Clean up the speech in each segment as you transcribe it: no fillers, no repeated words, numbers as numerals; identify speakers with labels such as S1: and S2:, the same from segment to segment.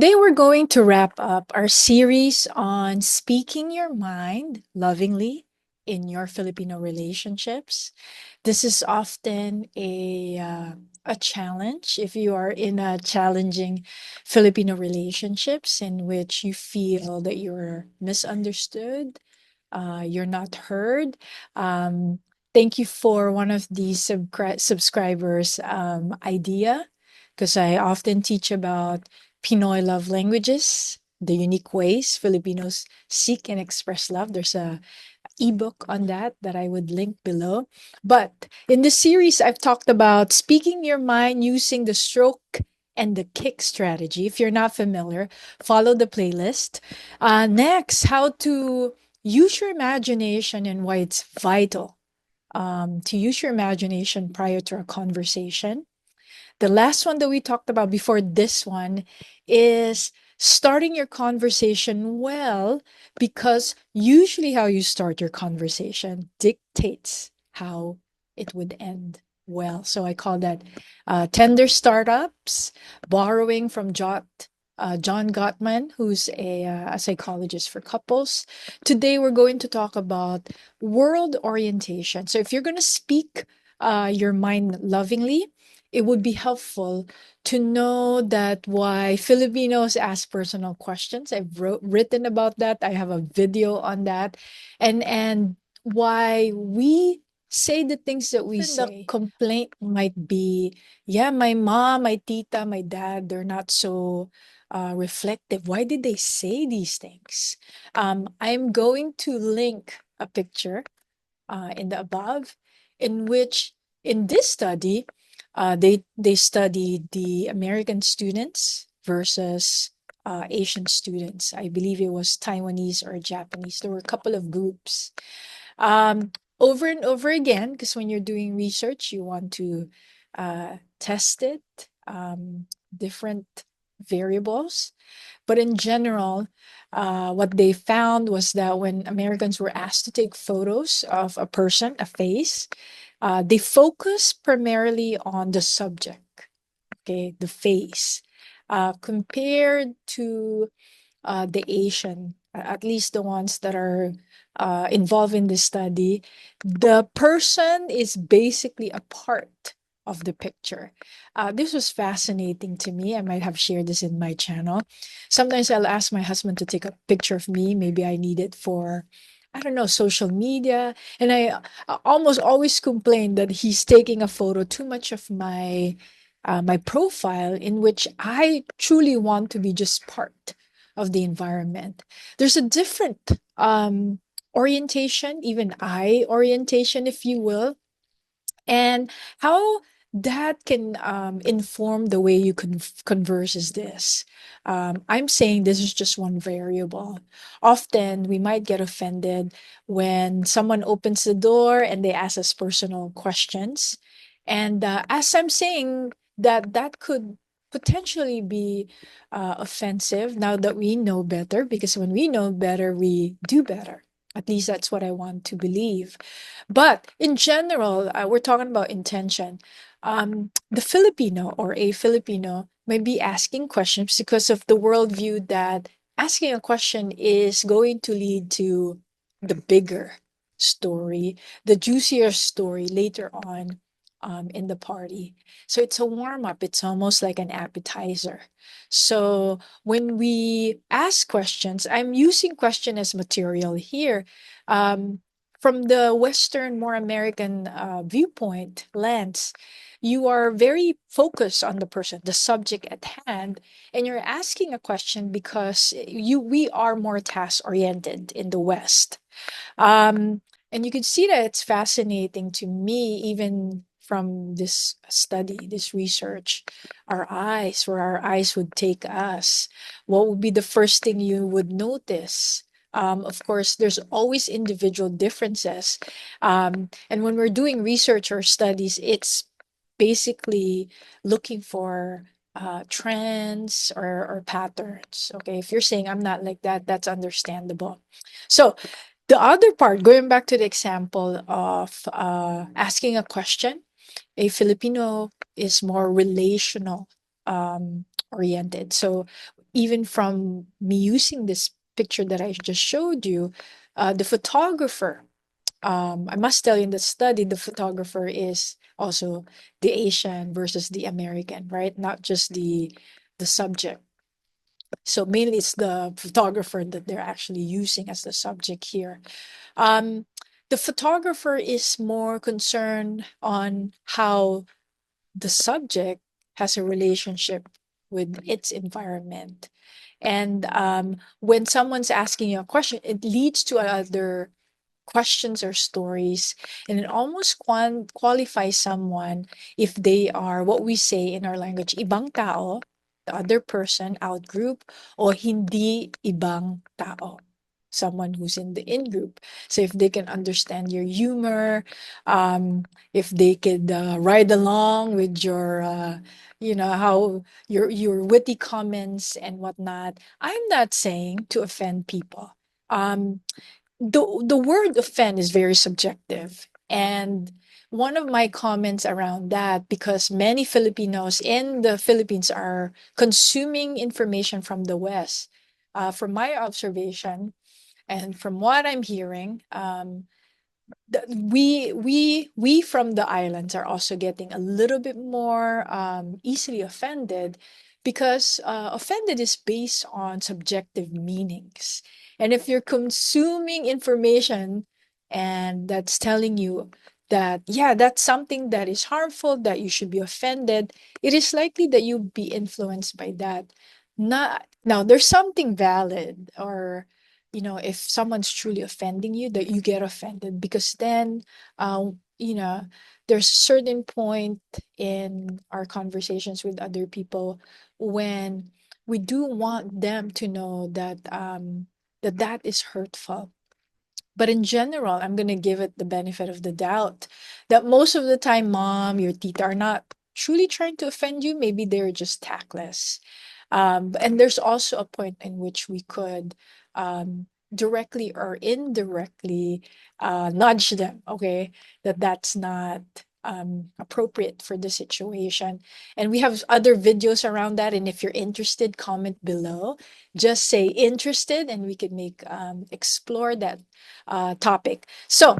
S1: Today, we're going to wrap up our series on speaking your mind lovingly in your Filipino relationships. This is often a challenge if you are in a challenging Filipino relationships in which you feel that you're misunderstood, you're not heard. Um, Thank you for one of the subscribers' idea, because I often teach about Pinoy love languages, the unique ways Filipinos seek and express love. There's a ebook on that I would link below. But in this series, I've talked about speaking your mind using the stroke and the kick strategy. If you're not familiar, follow the playlist. Next, how to use your imagination and why it's vital to use your imagination prior to a conversation. The last one that we talked about before this one is starting your conversation well, because usually how you start your conversation dictates how it would end well. So I call that tender startups, borrowing from John Gottman, who's a psychologist for couples. Today, we're going to talk about world orientation. So if you're going to speak your mind lovingly, it would be helpful to know that why Filipinos ask personal questions. I've written about that. I have a video on that, and why we say the things that we say. The complaint might be, yeah, my mom, my tita, my dad, they're not so reflective. Why did they say these things? I'm going to link a picture in the above, in which in this study, they studied the American students versus Asian students. I believe it was Taiwanese or Japanese. There were a couple of groups. Um, Over and over again, because when you're doing research, you want to test it, different variables. But in general, what they found was that when Americans were asked to take photos of a person, a face, they focus primarily on the subject, okay, the face, compared to the Asian, at least the ones that are involved in this study. The person is basically a part of the picture. This was fascinating to me. I might have shared this in my channel. Sometimes I'll ask my husband to take a picture of me. Maybe I need it for, I don't know, social media. And I almost always complain that he's taking a photo too much of my profile, in which I truly want to be just part of the environment. There's a different orientation, even eye orientation, if you will, and how that can inform the way you converse is this. I'm saying this is just one variable. Often we might get offended when someone opens the door and they ask us personal questions. And as I'm saying, that could potentially be offensive now that we know better, because when we know better, we do better. At least that's what I want to believe. But in general, we're talking about intention. The Filipino or a Filipino may be asking questions because of the worldview that asking a question is going to lead to the bigger story, the juicier story later on in the party. So it's a warm up, it's almost like an appetizer. So when we ask questions, I'm using question as material here. Um, from the Western, more American viewpoint lens, you are very focused on the person, the subject at hand, and you're asking a question because we are more task oriented in the West. Um, and you can see that it's fascinating to me, even from this study, this research, where our eyes would take us. What would be the first thing you would notice? Of course, there's always individual differences. And when we're doing research or studies, it's basically looking for trends or patterns. Okay, if you're saying I'm not like that, that's understandable. So the other part, going back to the example of asking a question, a Filipino is more relational oriented. So even from me using this picture that I just showed you, the photographer, I must tell you in the study, the photographer is also the Asian versus the American, right? Not just the subject. So mainly it's the photographer that they're actually using as the subject here. Um, the photographer is more concerned on how the subject has a relationship with its environment. And when someone's asking you a question, it leads to other questions or stories, and it almost qualifies someone if they are what we say in our language, ibang tao, the other person, out group, or hindi ibang tao, someone who's in the in group. So if they can understand your humor, if they could ride along with your how your witty comments and whatnot. I'm not saying to offend people. The word offend is very subjective, and one of my comments around that, because many Filipinos in the Philippines are consuming information from the West, from my observation and from what I'm hearing, we from the islands are also getting a little bit more easily offended, because offended is based on subjective meanings. And if you're consuming information and that's telling you that, yeah, that's something that is harmful, that you should be offended, it is likely that you'll be influenced by that. Not now, there's something valid, or if someone's truly offending you, that you get offended, because then there's a certain point in our conversations with other people when we do want them to know that that is hurtful. But in general, I'm going to give it the benefit of the doubt that most of the time, mom, your tita are not truly trying to offend you. Maybe they're just tactless. And there's also a point in which we could directly or indirectly nudge them, okay, that that's not appropriate for the situation. And we have other videos around that. And if you're interested, comment below. Just say interested, and we can explore that topic. So,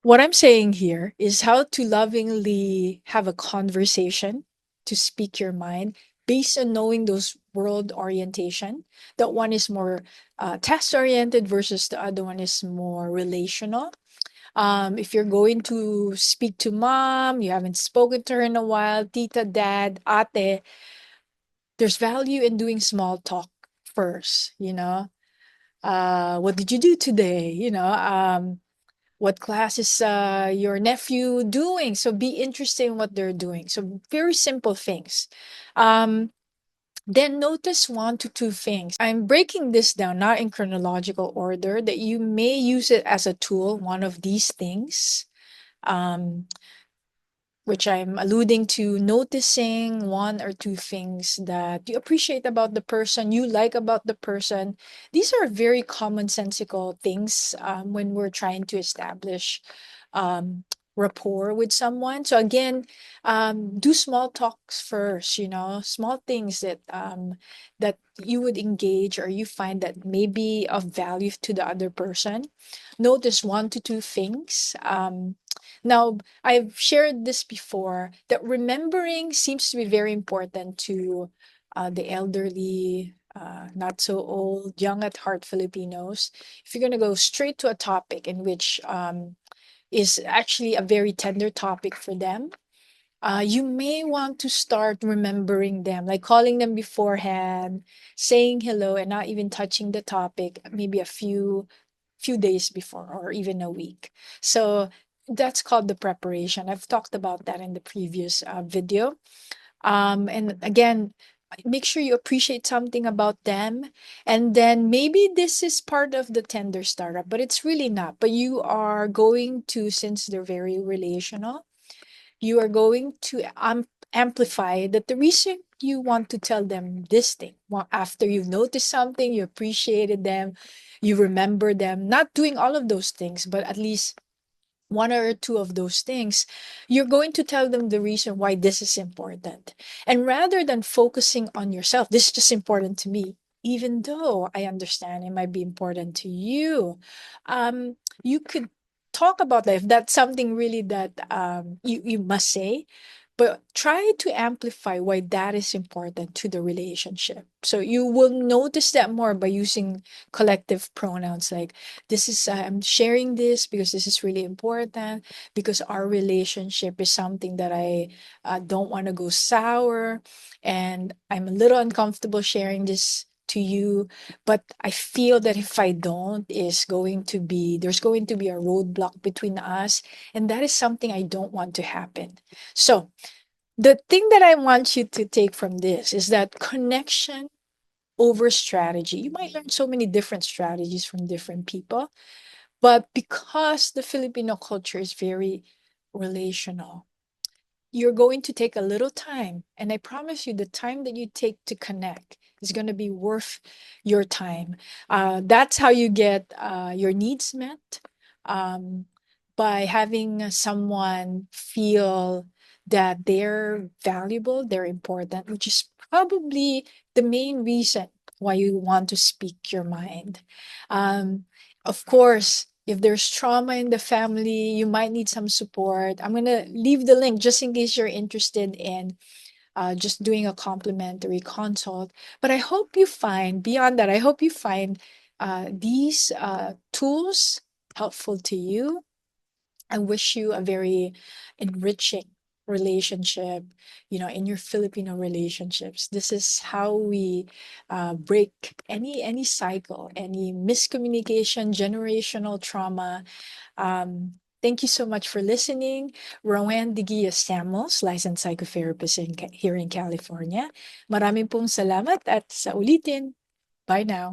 S1: what I'm saying here is how to lovingly have a conversation, to speak your mind based on knowing those world orientation. That one is more task oriented versus the other one is more relational. If you're going to speak to mom, you haven't spoken to her in a while, tita, dad, ate, there's value in doing small talk first, what did you do today? What class is your nephew doing? So be interested in what they're doing. So very simple things. Then notice one to two things. I'm breaking this down not in chronological order, that you may use it as a tool, one of these things. Um, which I'm alluding to, noticing one or two things that you appreciate about the person, you like about the person. These are very commonsensical things when we're trying to establish um, rapport with someone. So again, do small talks first. Small things that you would engage or you find that may be of value to the other person. Notice one to two things. Now, I've shared this before, that remembering seems to be very important to the elderly, not so old, young at heart Filipinos. If you're going to go straight to a topic in which is actually a very tender topic for them, you may want to start remembering them, like calling them beforehand, saying hello, and not even touching the topic, maybe a few days before or even a week. So that's called the preparation. I've talked about that in the previous video. And again, make sure you appreciate something about them. And then maybe this is part of the tender startup, but it's really not. But you are going to, since they're very relational, you are going to amplify that the reason you want to tell them this thing, after you've noticed something, you appreciated them, you remember them, not doing all of those things, but at least one or two of those things, you're going to tell them the reason why this is important. And rather than focusing on yourself, this is just important to me, even though I understand it might be important to you. You could talk about that if that's something really that you must say, but try to amplify why that is important to the relationship. So you will notice that more by using collective pronouns like, this is, I'm sharing this because this is really important, because our relationship is something that I don't want to go sour, and I'm a little uncomfortable sharing this to you, but I feel that if I don't, there's going to be a roadblock between us, and that is something I don't want to happen. So the thing that I want you to take from this is that connection over strategy. You might learn so many different strategies from different people, but because the Filipino culture is very relational, you're going to take a little time. And I promise you, the time that you take to connect is going to be worth your time. That's how you get your needs met, um, by having someone feel that they're valuable, they're important, which is probably the main reason why you want to speak your mind. Of course, if there's trauma in the family, you might need some support. I'm going to leave the link just in case you're interested in just doing a complimentary consult. But I hope you find, beyond that, I hope you find these tools helpful to you. I wish you a very enriching relationship, in your Filipino relationships. This is how we break any cycle, any miscommunication, generational trauma. Thank you so much for listening. Roanne Digia Stamos, licensed psychotherapist here in California. Maraming pong salamat at sa ulitin. Bye now.